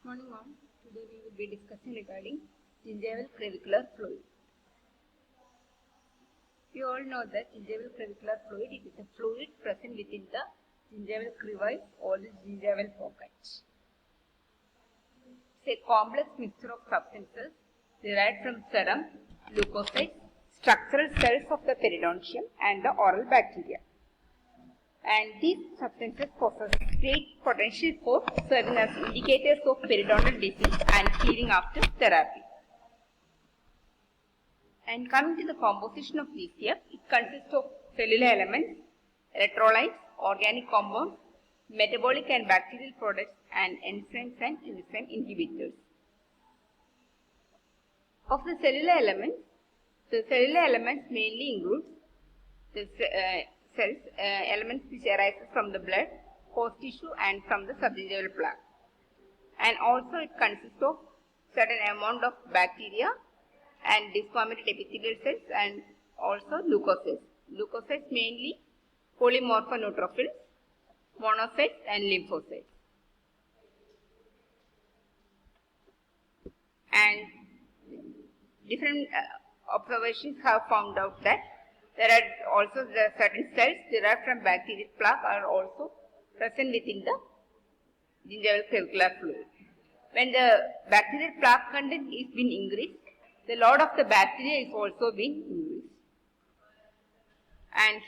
Morning, ma'am. Today we will be discussing regarding gingival clavicular fluid. We all know that gingival clavicular fluid is a fluid present within the gingival crevice or the gingival pocket. It's a complex mixture of substances derived from serum, leukocytes, structural cells of the periodontium and the oral bacteria. And these substances possess great potential for serving as indicators of periodontal disease and healing after therapy. And coming to the composition of GCF, it consists of cellular elements, electrolytes, organic compounds, metabolic and bacterial products, and enzymes and enzyme inhibitors. Of the cellular elements mainly include the cells, elements which arises from the blood, host tissue and from the subgingival plaque. And also it consists of certain amount of bacteria and disformated epithelial cells and also leukocytes. Leukocytes mainly polymorpho-neutrophils, monocytes and lymphocytes. And different observations have found out that there are also certain cells derived from bacterial plaque are also present within the gingival clavicular fluid. When the bacterial plaque content is being increased, the load of the bacteria is also being increased. And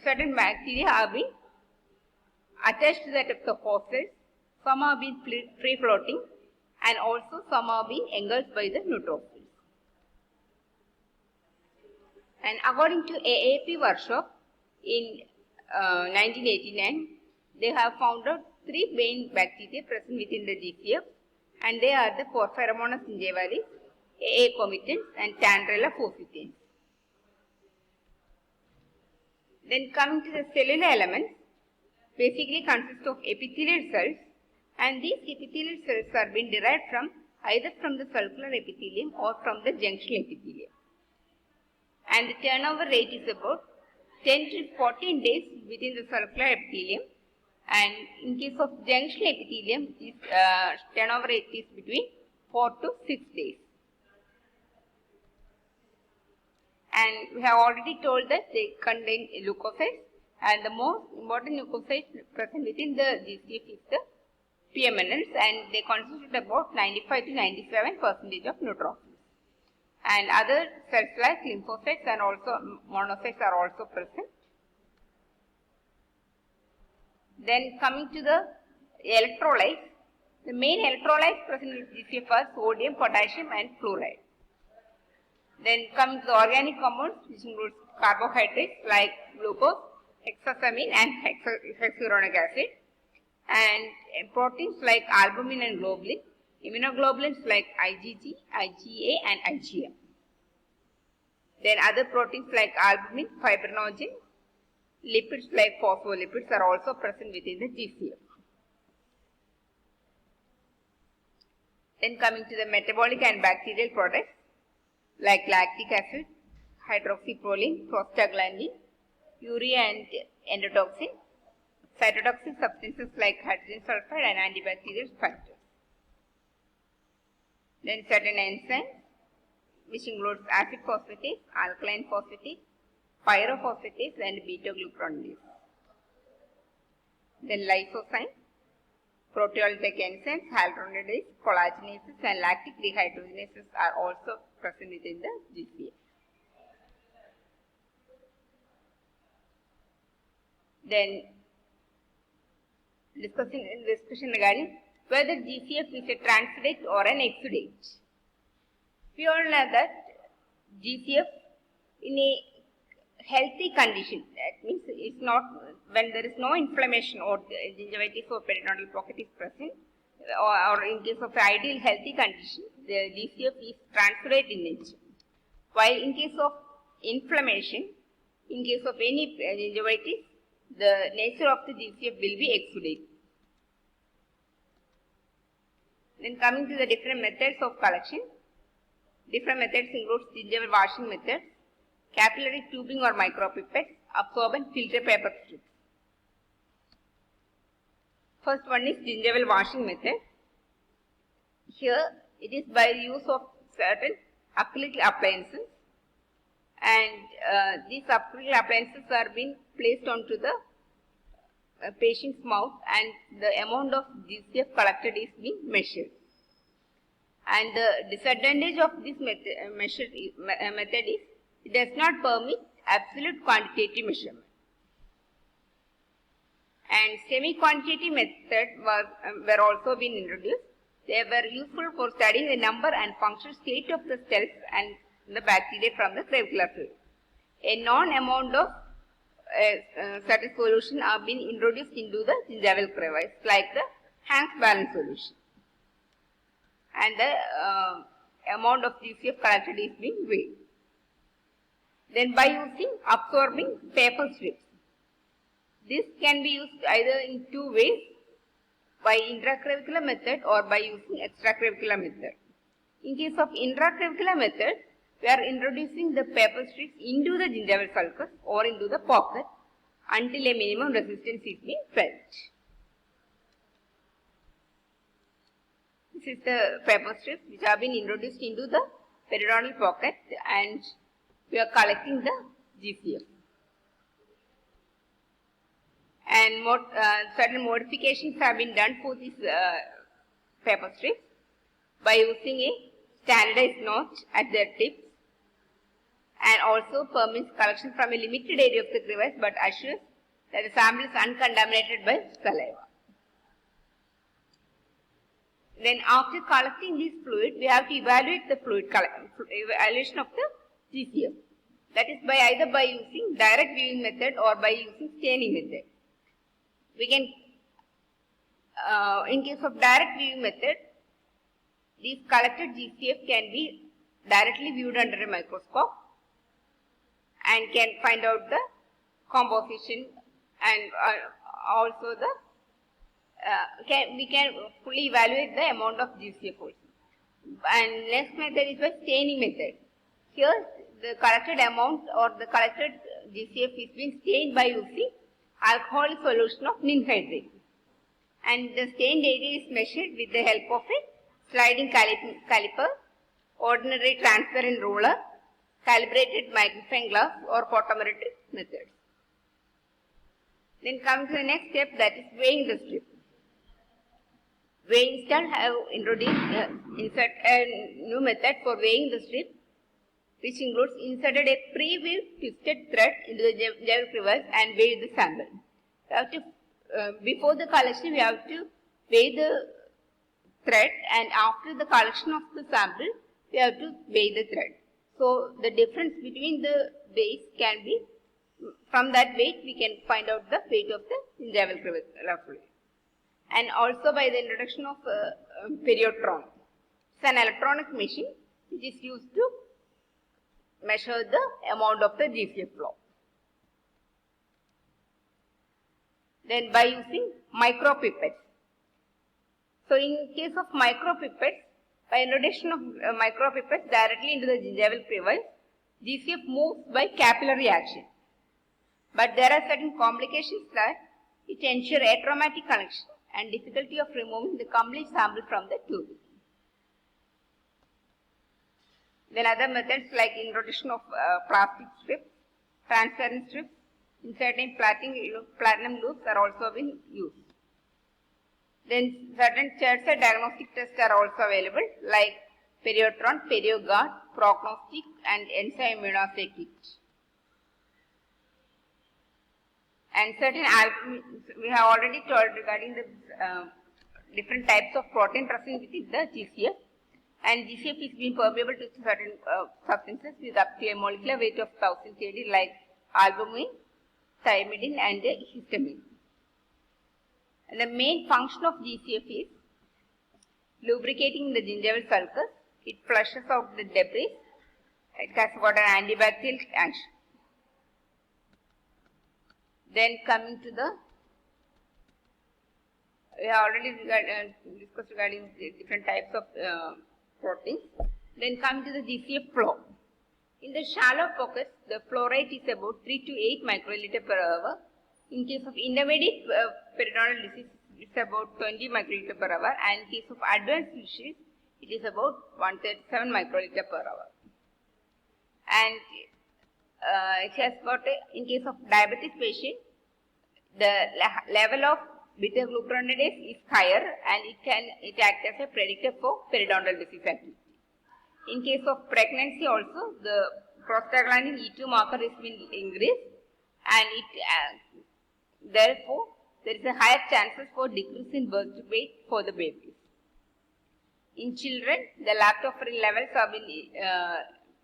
certain bacteria are being attached to that of the host cells, some are being free floating and also some are being engulfed by the neutrophils. And according to AAP workshop in 1989, they have found out 3 main bacteria present within the GCF, and they are the Porphyromonas gingivalis, AA comitans and Tandrella forfitans. Then coming to the cellular elements, basically consist of epithelial cells, and these epithelial cells are being derived from either from the sulcular epithelium or from the junctional epithelium. And the turnover rate is about 10 to 14 days within the sulcular epithelium, and in case of junctional epithelium, this turnover rate is between 4 to 6 days. And we have already told that they contain leukocytes, and the most important leukocytes present within the GCF is the PMNLs, and they constitute about 95 to 97% of neutrophils. And other cells like lymphocytes and also monocytes are also present. Then coming to the electrolytes, the main electrolytes present in GCF are sodium, potassium and fluoride. Then coming to the organic compounds, which includes carbohydrates like glucose, hexasamine and hexuronic acid, and proteins like albumin and globulin, immunoglobulins like IgG, IgA and IgM. Then other proteins like albumin, fibrinogen, lipids like phospholipids are also present within the GCF. Then coming to the metabolic and bacterial products like lactic acid, hydroxyproline, prostaglandin, urea and endotoxin, cytotoxic substances like hydrogen sulfide and antibacterial factors. Then certain enzymes which includes acid phosphatase, alkaline phosphatase, pyrophosphatase and beta-glucuronidase. Then lysozyme, proteolytic enzymes, hyaluronidase, collagenases and lactic dehydrogenases are also present within the GCF. Then discussion regarding whether GCF is a transudate or an exudate. We all know that GCF in a healthy condition, that means it's not when there is no inflammation or gingivitis or periodontal pocket is present, or in case of ideal healthy condition, the GCF is transudate in nature. While in case of inflammation, in case of any gingivitis, the nature of the GCF will be exudate. Then coming to the different methods of collection, different methods include gingival washing method, capillary tubing or micropipettes, absorbent filter paper strips. First one is gingival washing method. Here it is by the use of certain acrylic appliances, and these acrylic appliances are being placed onto the patient's mouth, and the amount of GCF collected is being measured. And the disadvantage of this method is it does not permit absolute quantitative measurement. And semi-quantitative methods were also being introduced. They were useful for studying the number and functional state of the cells and the bacteria from the clavicular fluid. A known amount of certain solution are being introduced into the gingival crevice, like the Hank's balance solution. And the amount of GCF collected is being weighed. Then by using absorbing paper strips. This can be used either in two ways, by intraclavicular method or by using extraclavicular method. In case of intraclavicular method, we are introducing the paper strips into the gingival sulcus or into the pocket until a minimum resistance is being felt. This is the paper strips which have been introduced into the periodontal pocket, and we are collecting the GCF. And certain modifications have been done for these paper strips by using a standardized notch at their tips, and also permits collection from a limited area of the crevice but assures that the sample is uncontaminated by saliva. Then after collecting this fluid, we have to evaluate the evaluation of the GCF. That is by either by using direct viewing method or by using staining method. We can, in case of direct viewing method, these collected GCF can be directly viewed under a microscope and can find out the composition, and also the we can fully evaluate the amount of GCF also. And next method is by staining method. Here the collected amount or the collected GCF is being stained by using alcoholic solution of ninhydrate, and the stained area is measured with the help of a sliding caliper, ordinary transparent ruler, calibrated magnifying glass or photometric methods. Then comes the next step, that is weighing the strip. Weighing stand have introduced insert a new method for weighing the strip, which includes inserted a pre-weaved twisted thread into the gingival crevice and weigh the sample. We have to, before the collection, we have to weigh the thread, and after the collection of the sample, we have to weigh the thread. So the difference between the weights can be, from that weight we can find out the weight of the gingival fluid. And also by the introduction of Periotron. It's an electronic machine which is used to measure the amount of the GCF flow. Then by using micropipettes. So in case of micropipettes, by introduction of micropipettes directly into the gingival crevice, GCF moves by capillary action. But there are certain complications that it ensures atraumatic connection and difficulty of removing the complete sample from the tube. Then other methods like introduction of plastic strips, transparent strips, inserting platinum loops are also being used. Then certain chairside diagnostic tests are also available like Periotron, PerioGuard, Prognostic and enzyme immunoassay kit. And certain we have already told regarding the different types of protein present within the GCF, and GCF is being permeable to certain substances with up to a molecular weight of 1000 kD like albumin, thymidine and histamine. And the main function of GCF is lubricating the gingival sulcus. It flushes out the debris. It has got an antibacterial action. Then coming to the, we have already discussed regarding the different types of proteins. Then coming to the GCF flow. In the shallow pockets, the flow rate is about 3 to 8 microliter per hour. In case of intermediate periodontal disease, it's about 20 microliter per hour, and in case of advanced disease, it is about 137 microliter per hour. And it has got in case of diabetes patient, the level of beta glucuronidase is higher and it acts as a predictor for periodontal disease activity. In case of pregnancy also, the prostaglandin E2 marker has been increased and therefore there is a higher chances for decrease in birth weight for the babies. In children, the lactoferrin levels have been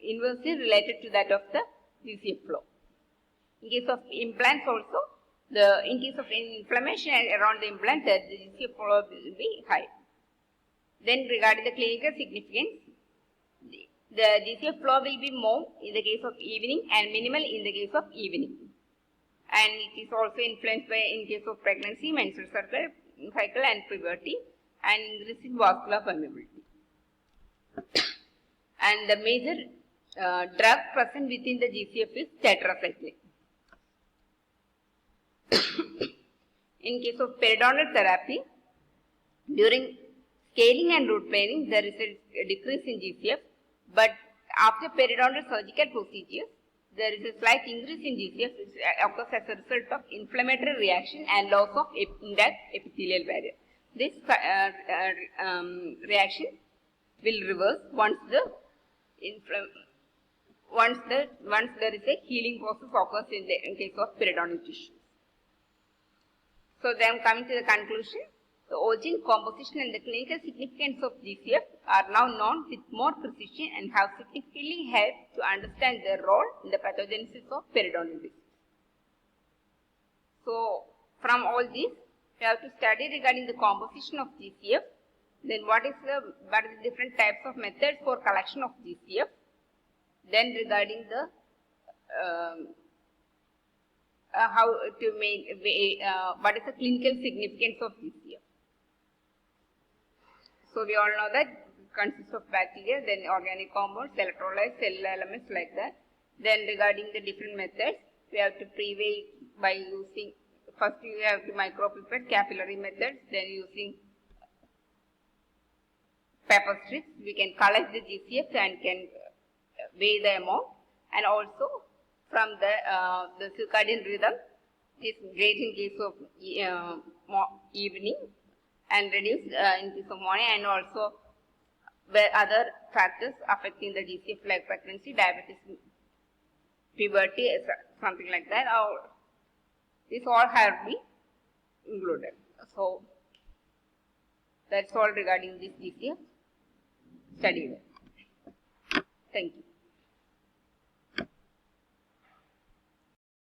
inversely related to that of the GCF flow. In case of implants also, in case of inflammation around the implant, the GCF flow will be high. Then regarding the clinical significance, the GCF flow will be more in the case of evening and minimal in the case of evening. And it is also influenced by in case of pregnancy, menstrual cycle and puberty, and increase in vascular permeability. And the major drug present within the GCF is tetracycline. In case of periodontal therapy, during scaling and root planing, there is a decrease in GCF, but after periodontal surgical procedures, there is a slight increase in GCF which occurs as a result of inflammatory reaction and loss of intact epithelial barrier. This reaction will reverse once there is a healing process occurs in case of periodontal tissues. So then coming to the conclusion, the origin, composition and the clinical significance of GCF are now known with more precision and have significantly helped to understand their role in the pathogenesis of periodontal disease. So from all this, we have to study regarding the composition of GCF, then what are the different types of methods for collection of GCF, then regarding the what is the clinical significance of GCF. So we all know that it consists of bacteria, then organic compounds, electrolytes, cellular elements like that. Then regarding the different methods, we have to pre-weigh by using, first we have to micropipette, capillary methods, then using paper strips, we can collect the GCF and can weigh the amount, and also from the circadian rhythm is great in case of evening and reduced in case of morning, and also where other factors affecting the GCF like pregnancy, diabetes, puberty, something like that, or this all have been included. So that's all regarding this GCF study. Thank you.